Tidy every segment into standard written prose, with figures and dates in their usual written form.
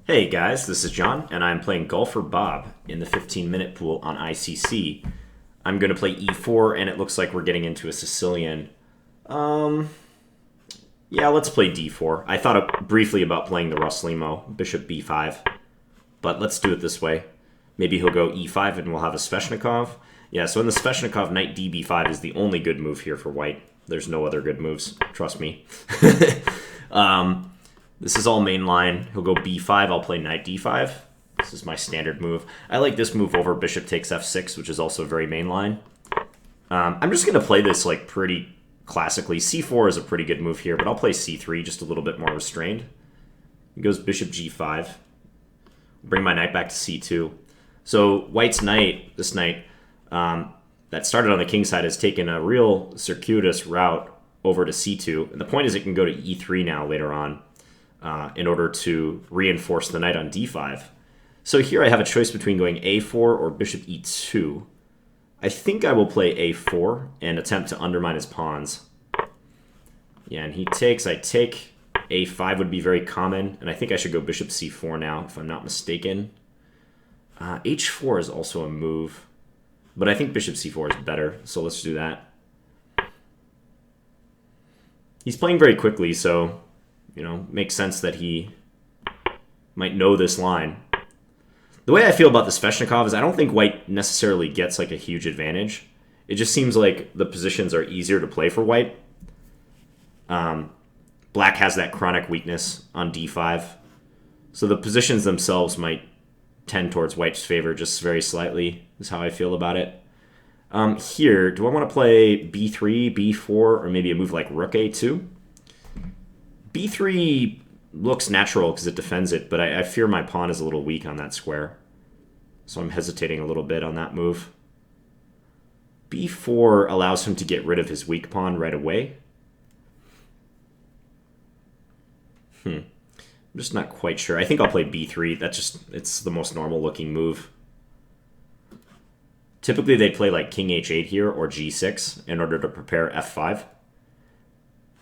Hey guys, this is John, and I'm playing GolferBob in the 15-minute pool on ICC. I'm going to play e4, and it looks like we're getting into a Sicilian. Yeah, let's play d4. I thought briefly about playing the Bartholomew, bishop b5, but let's do it this way. Maybe he'll go e5, and we'll have a Sveshnikov. Yeah, so in the Sveshnikov, knight db5 is the only good move here for white. There's no other good moves, trust me. This is all main line. He'll go b5. I'll play knight d5. This is my standard move. I like this move over bishop takes f6, which is also very main line. I'm just going to play this like pretty classically. c4 is a pretty good move here, but I'll play c3, just a little bit more restrained. He goes bishop g5. Bring my knight back to c2. So white's knight, this knight, that started on the king side, has taken a real circuitous route over to c2. And the point is it can go to e3 now later on. In order to reinforce the knight on d5. So here I have a choice between going a4 or bishop e2. I think I will play a4 and attempt to undermine his pawns. Yeah, and he takes, I take. a5 would be very common, and I think I should go bishop c4 now, if I'm not mistaken. h4 is also a move, but I think bishop c4 is better, so let's do that. He's playing very quickly, so makes sense that he might know this line. The way I feel about the Sveshnikov is I don't think white necessarily gets like a huge advantage. It just seems like the positions are easier to play for white. Black has that chronic weakness on d5. So the positions themselves might tend towards white's favor just very slightly, is how I feel about it. Here, do I want to play b3, b4, or maybe a move like rook a2? b3 looks natural because it defends it, but I fear my pawn is a little weak on that square. So I'm hesitating a little bit on that move. b4 allows him to get rid of his weak pawn right away. I'm just not quite sure. I think I'll play b3. It's the most normal looking move. Typically they play like king h8 here or g6 in order to prepare f5.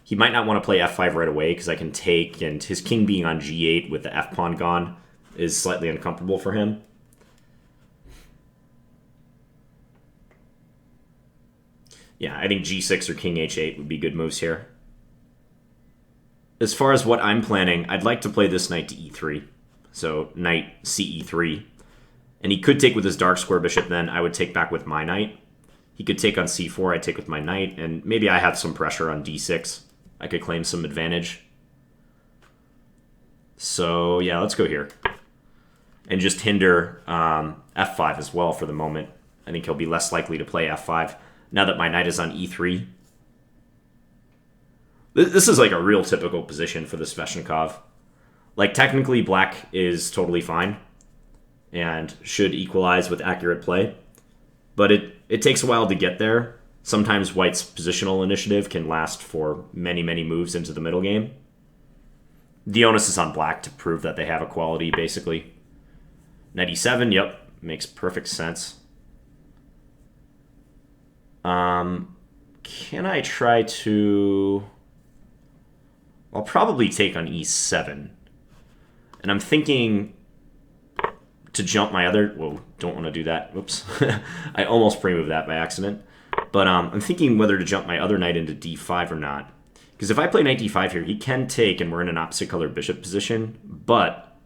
He might not want to play f5 right away because I can take, and his king being on g8 with the f-pawn gone is slightly uncomfortable for him. Yeah, I think g6 or king h8 would be good moves here. As far as what I'm planning, I'd like to play this knight to e3. So knight ce3. And he could take with his dark square bishop then. I would take back with my knight. He could take on c4, I'd take with my knight, and maybe I have some pressure on d6. I could claim some advantage. So yeah, let's go here. And just hinder f5 as well for the moment. I think he'll be less likely to play f5 now that my knight is on e3. This is like a real typical position for the Sveshnikov. Like technically black is totally fine and should equalize with accurate play. But it takes a while to get there. Sometimes white's positional initiative can last for many, many moves into the middle game. The onus is on black to prove that they have equality, basically. Knight e7, yep, makes perfect sense. Can I try to... I'll probably take on e7. And I'm thinking to jump my other... Whoa, don't want to do that. Whoops. I almost pre-moved that by accident. But I'm thinking whether to jump my other knight into d5 or not. Because if I play knight d5 here, he can take, and we're in an opposite color bishop position. But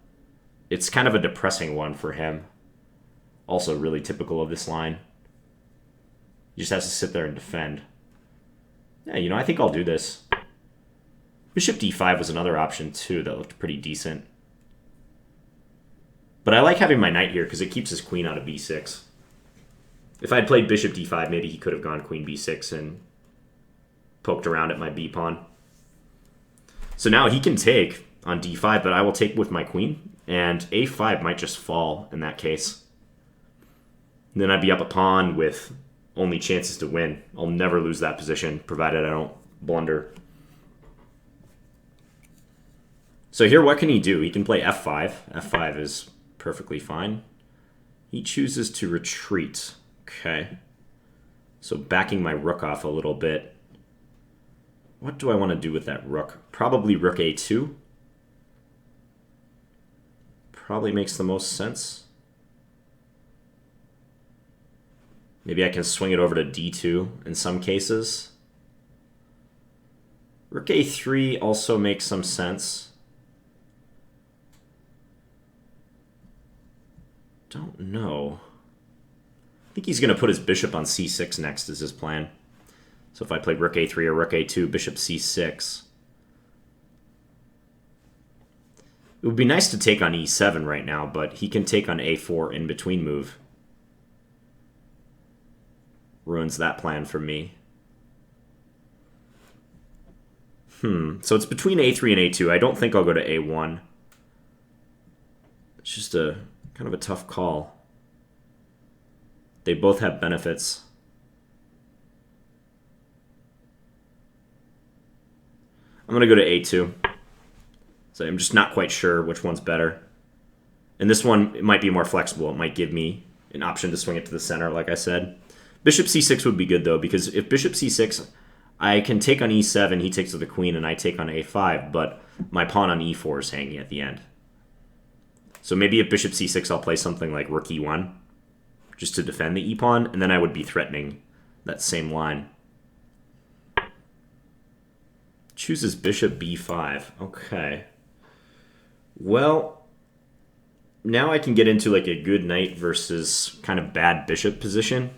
it's kind of a depressing one for him. Also really typical of this line. He just has to sit there and defend. Yeah, I think I'll do this. Bishop d5 was another option, too, that looked pretty decent. But I like having my knight here because it keeps his queen out of b6. If I'd played bishop d5, maybe he could have gone queen b6 and poked around at my b-pawn. So now he can take on d5, but I will take with my queen, and a5 might just fall in that case. And then I'd be up a pawn with only chances to win. I'll never lose that position, provided I don't blunder. So here, what can he do? He can play f5. f5 is perfectly fine. He chooses to retreat. Okay. So backing my rook off a little bit. What do I want to do with that rook? Probably rook a2. probably makes the most sense. Maybe I can swing it over to d2 in some cases. Rook a3 also makes some sense. Don't know. I think he's going to put his bishop on c6 next is his plan. So if I played rook a3 or rook a2, bishop c6. It would be nice to take on e7 right now, but he can take on a4 in between move. Ruins that plan for me. So it's between a3 and a2. I don't think I'll go to a1. It's just a kind of a tough call. They both have benefits. I'm going to go to a2. So I'm just not quite sure which one's better. And this one, it might be more flexible. It might give me an option to swing it to the center, like I said. Bishop c6 would be good, though, because if bishop c6, I can take on e7, he takes with the queen, and I take on a5, but my pawn on e4 is hanging at the end. So maybe if bishop c6, I'll play something like rook e1, just to defend the e-pawn, and then I would be threatening that same line. Chooses bishop b5. Okay. Well, now I can get into like a good knight versus kind of bad bishop position.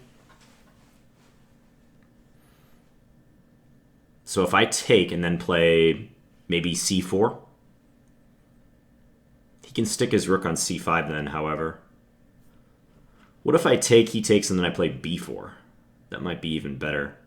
So if I take and then play maybe c4, he can stick his rook on c5 then, however. What if I take, he takes, and then I play b4? That might be even better.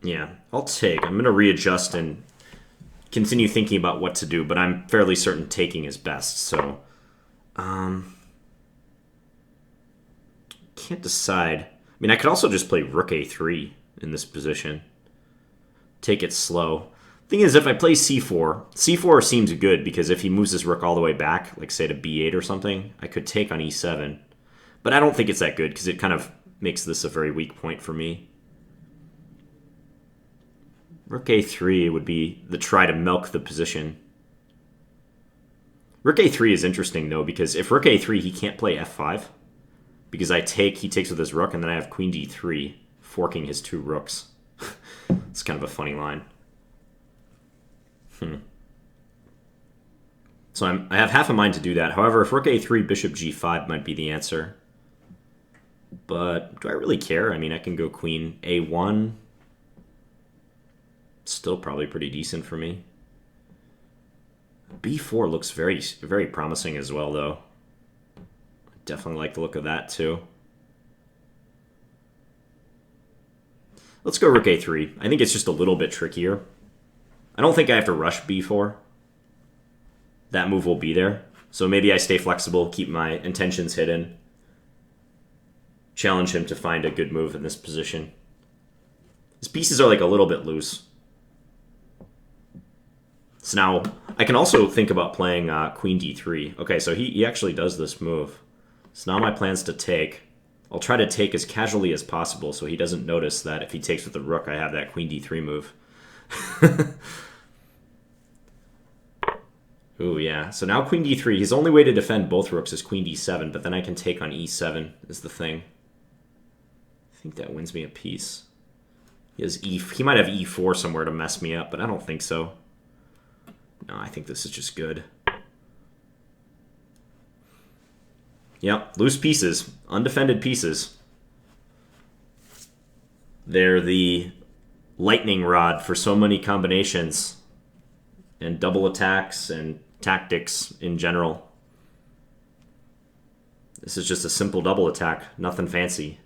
Yeah, I'll take. I'm going to readjust and continue thinking about what to do, but I'm fairly certain taking is best, so can't decide. I mean, I could also just play rook a3 in this position. Take it slow. Thing is, if I play c4, c4 seems good because if he moves his rook all the way back, like say to b8 or something, I could take on e7. But I don't think it's that good because it kind of makes this a very weak point for me. Rook a3 would be the try to milk the position. Rook a3 is interesting, though, because if rook a3, he can't play f5. Because I take, he takes with his rook, and then I have queen d3, forking his two rooks. It's kind of a funny line. So I have half a mind to do that. However, if rook a3, bishop g5 might be the answer. But do I really care? I mean, I can go queen a1. Still probably pretty decent for me. b4 looks very, very promising as well, though. Definitely like the look of that, too. Let's go rook a3. I think it's just a little bit trickier. I don't think I have to rush b4. That move will be there. So maybe I stay flexible, keep my intentions hidden. Challenge him to find a good move in this position. His pieces are like a little bit loose. So now, I can also think about playing queen d3. Okay, so he actually does this move. So now my plan's to take. I'll try to take as casually as possible so he doesn't notice that if he takes with the rook, I have that queen d3 move. Ooh, yeah. So now queen d3. His only way to defend both rooks is queen d7, but then I can take on e7 is the thing. I think that wins me a piece. He might have e4 somewhere to mess me up, but I don't think so. No, I think this is just good. Yep, loose pieces, undefended pieces. They're the lightning rod for so many combinations and double attacks and tactics in general. This is just a simple double attack, nothing fancy.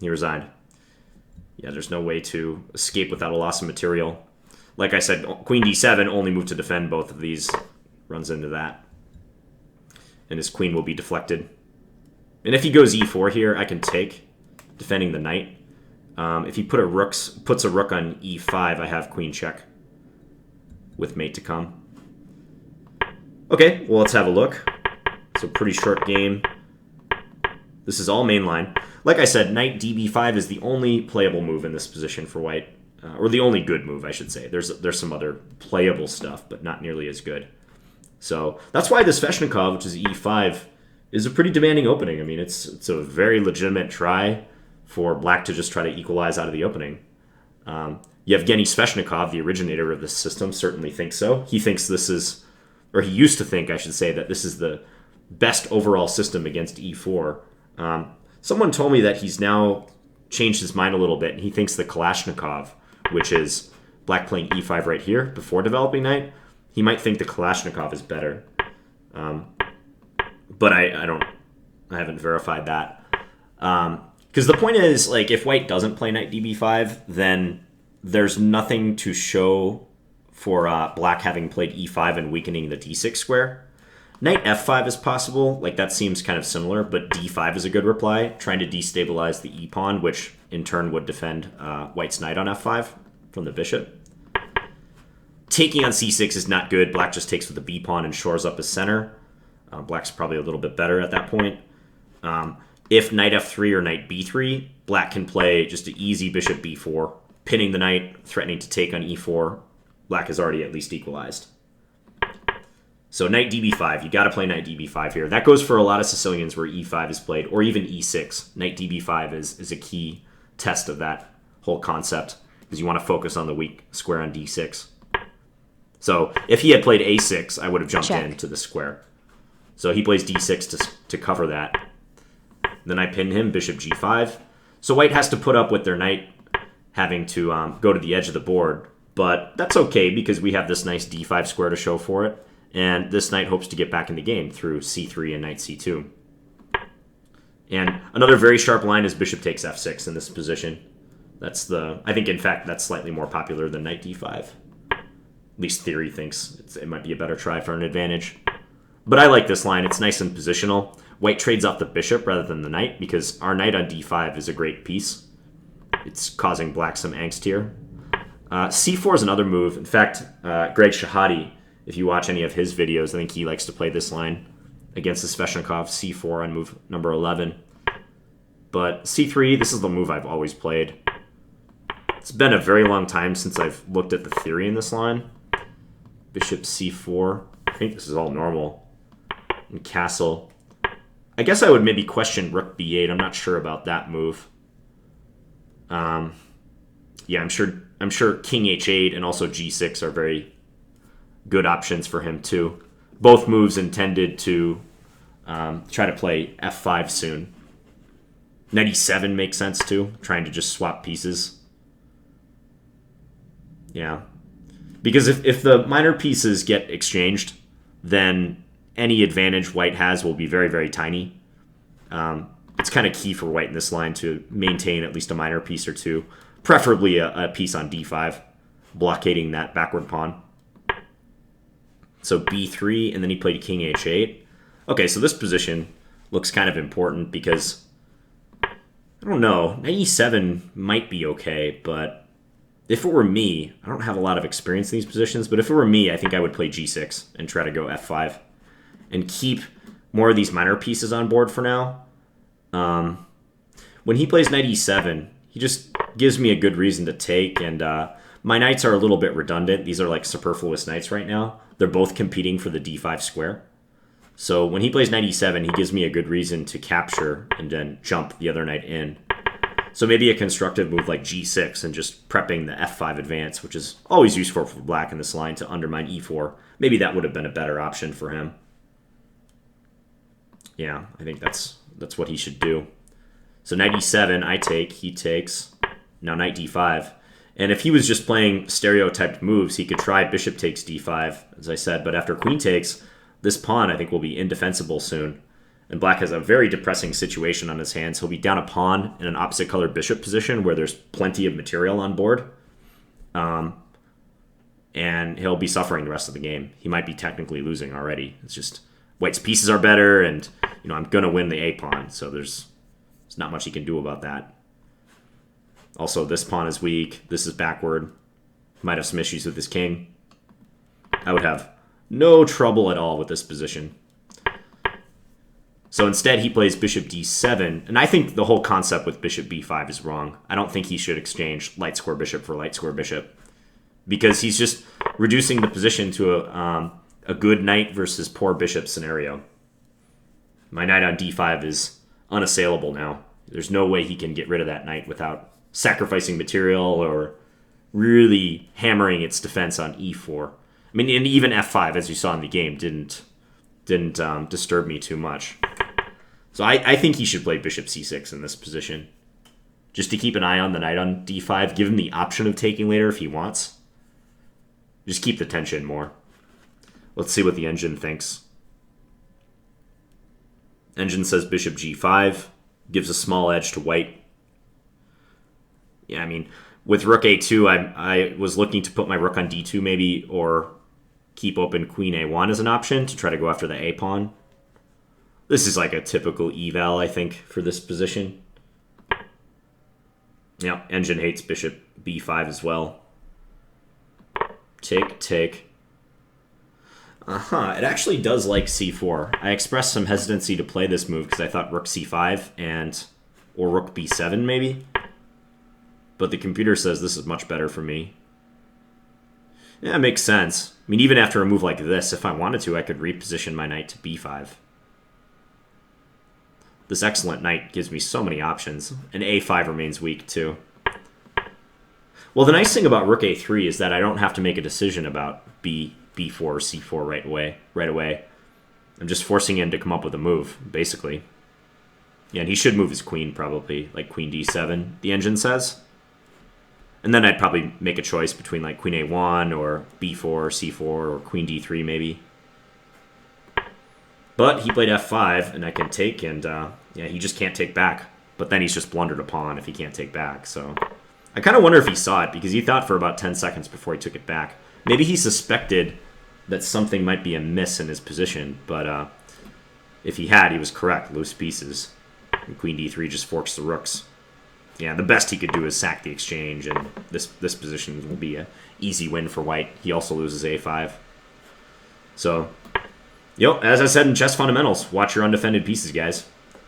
He resigned. Yeah, there's no way to escape without a loss of material. Like I said, queen d7, only move to defend both of these. Runs into that. And his queen will be deflected. And if he goes e4 here, I can take, defending the knight. If he puts a rook on e5, I have queen check with mate to come. Okay, well, let's have a look. So pretty short game. This is all mainline. Like I said, knight db5 is the only playable move in this position for white. Or the only good move, I should say. There's some other playable stuff, but not nearly as good. So that's why the Sveshnikov, which is e5, is a pretty demanding opening. I mean, it's a very legitimate try for black to just try to equalize out of the opening. Yevgeny Sveshnikov, the originator of this system, certainly thinks so. He thinks this is, or he used to think, I should say, that this is the best overall system against e4. Someone told me that he's now changed his mind a little bit, and he thinks the Kalashnikov, which is black playing e5 right here before developing knight, he might think the Kalashnikov is better. But I haven't verified that. Because the point is, like, if white doesn't play knight db5, then there's nothing to show for black having played e5 and weakening the d6 square. Knight f5 is possible, like that seems kind of similar, but d5 is a good reply, trying to destabilize the e-pawn, which in turn would defend white's knight on f5 from the bishop. Taking on c6 is not good. Black just takes with the b-pawn and shores up his center. Black's probably a little bit better at that point. If knight f3 or knight b3, black can play just an easy bishop b4, pinning the knight, threatening to take on e4. Black is already at least equalized. So knight db5, you got to play knight db5 here. That goes for a lot of Sicilians where e5 is played, or even e6. Knight db5 is a key test of that whole concept, because you want to focus on the weak square on d6. So if he had played a6, I would have jumped into the square. So he plays d6 to cover that. Then I pin him, bishop g5. So white has to put up with their knight having to go to the edge of the board. But that's okay, because we have this nice d5 square to show for it. And this knight hopes to get back in the game through c3 and knight c2. And another very sharp line is bishop takes f6 in this position. I think, in fact, that's slightly more popular than knight d5. At least theory thinks it might be a better try for an advantage. But I like this line. It's nice and positional. White trades off the bishop rather than the knight, because our knight on d5 is a great piece. It's causing black some angst here. c4 is another move. In fact, Greg Shahadi, if you watch any of his videos, I think he likes to play this line against the Sveshnikov c4 on move number 11. But c3, this is the move I've always played. It's been a very long time since I've looked at the theory in this line. Bishop c4. I think this is all normal. And castle. I guess I would maybe question rook b8. I'm not sure about that move. Yeah, I'm sure king h8 and also g6 are very good options for him too. Both moves intended to try to play f5 soon. Knight e7 makes sense too, trying to just swap pieces. Yeah. Because if the minor pieces get exchanged, then any advantage white has will be very, very tiny. It's kind of key for white in this line to maintain at least a minor piece or two, preferably a piece on d5, blockading that backward pawn. So b3, and then he played king h8. Okay, so this position looks kind of important because, I don't know, knight e7 might be okay, but if it were me, I don't have a lot of experience in these positions, but if it were me, I think I would play g6 and try to go f5 and keep more of these minor pieces on board for now. When he plays knight e7, he just gives me a good reason to take, and my knights are a little bit redundant. These are like superfluous knights right now. They're both competing for the d5 square. So when he plays knight e7, he gives me a good reason to capture and then jump the other knight in. So maybe a constructive move like g6 and just prepping the f5 advance, which is always useful for black in this line to undermine e4. Maybe that would have been a better option for him. Yeah, I think that's what he should do. So knight e7, I take, he takes. Now knight d5. And if he was just playing stereotyped moves, he could try bishop takes d5, as I said. But after queen takes, this pawn, I think, will be indefensible soon. And black has a very depressing situation on his hands. He'll be down a pawn in an opposite color bishop position where there's plenty of material on board. And he'll be suffering the rest of the game. He might be technically losing already. It's just white's pieces are better, and I'm going to win the a pawn. So there's not much he can do about that. Also, this pawn is weak. This is backward. Might have some issues with his king. I would have no trouble at all with this position. So instead, he plays bishop d7, and I think the whole concept with bishop b5 is wrong. I don't think he should exchange light square bishop for light square bishop, because he's just reducing the position to a good knight versus poor bishop scenario. My knight on d5 is unassailable now. There's no way he can get rid of that knight without sacrificing material or really hammering its defense on e4. I mean, and even f5, as you saw in the game, didn't disturb me too much. So I think he should play bishop c6 in this position, just to keep an eye on the knight on d5, give him the option of taking later if he wants. Just keep the tension more. Let's see what the engine thinks. Engine says bishop g5, gives a small edge to white. Yeah, I mean, with rook a2, I was looking to put my rook on d2 maybe, or keep open queen a1 as an option to try to go after the a pawn. This is like a typical eval, I think, for this position. Yeah, engine hates bishop b5 as well. Take, take. It actually does like c4. I expressed some hesitancy to play this move because I thought rook c5 or rook b7 maybe. But the computer says this is much better for me. Yeah, it makes sense. I mean, even after a move like this, if I wanted to, I could reposition my knight to b5. This excellent knight gives me so many options, and a5 remains weak too. Well, the nice thing about rook a3 is that I don't have to make a decision about b4 or c4 right away. I'm just forcing him to come up with a move, basically. Yeah, and he should move his queen probably, like queen d7, the engine says. And then I'd probably make a choice between like queen a1 or b4 or c4 or queen d3 maybe. But he played f5, and I can take, and yeah, he just can't take back. But then he's just blundered a pawn if he can't take back, so... I kind of wonder if he saw it, because he thought for about 10 seconds before he took it back. Maybe he suspected that something might be amiss in his position, but if he had, he was correct. Loose pieces. And queen d3 just forks the rooks. Yeah, the best he could do is sack the exchange, and this position will be an easy win for white. He also loses a5. So, as I said in Chess Fundamentals, watch your undefended pieces, guys.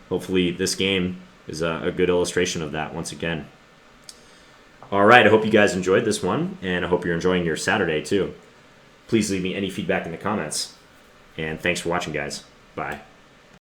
Hopefully this game is a good illustration of that once again. All right, I hope you guys enjoyed this one, and I hope you're enjoying your Saturday too. Please leave me any feedback in the comments. And thanks for watching, guys. Bye.